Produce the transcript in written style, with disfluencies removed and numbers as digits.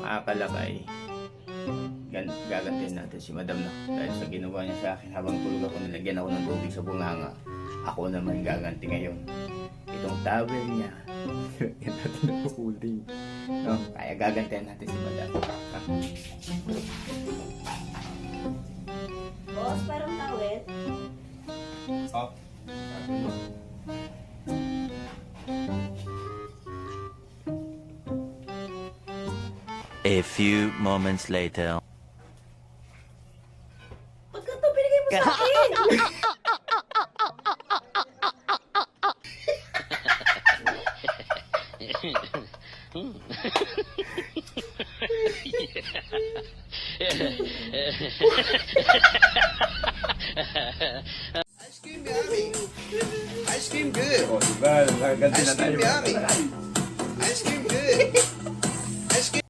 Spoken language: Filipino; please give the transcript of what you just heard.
akalak ay gagantin natin si Madam na. Dahil sa ginawa niya sa akin habang tulog ako, nilagyan ako ng tubig sa bunganga. Ako naman gaganti ngayon. Itong towel niya. Yan natin na holding. No? Kaya gagantihan natin si Madam. Boss, parang tawid. Oh. Sabi mo. A few moments later. Pagka ito binigay mo sa akin. Ice cream yummy. Ice cream good. Oh, diba? Gaganti na Ice cream tayo. yummy. Ice cream good.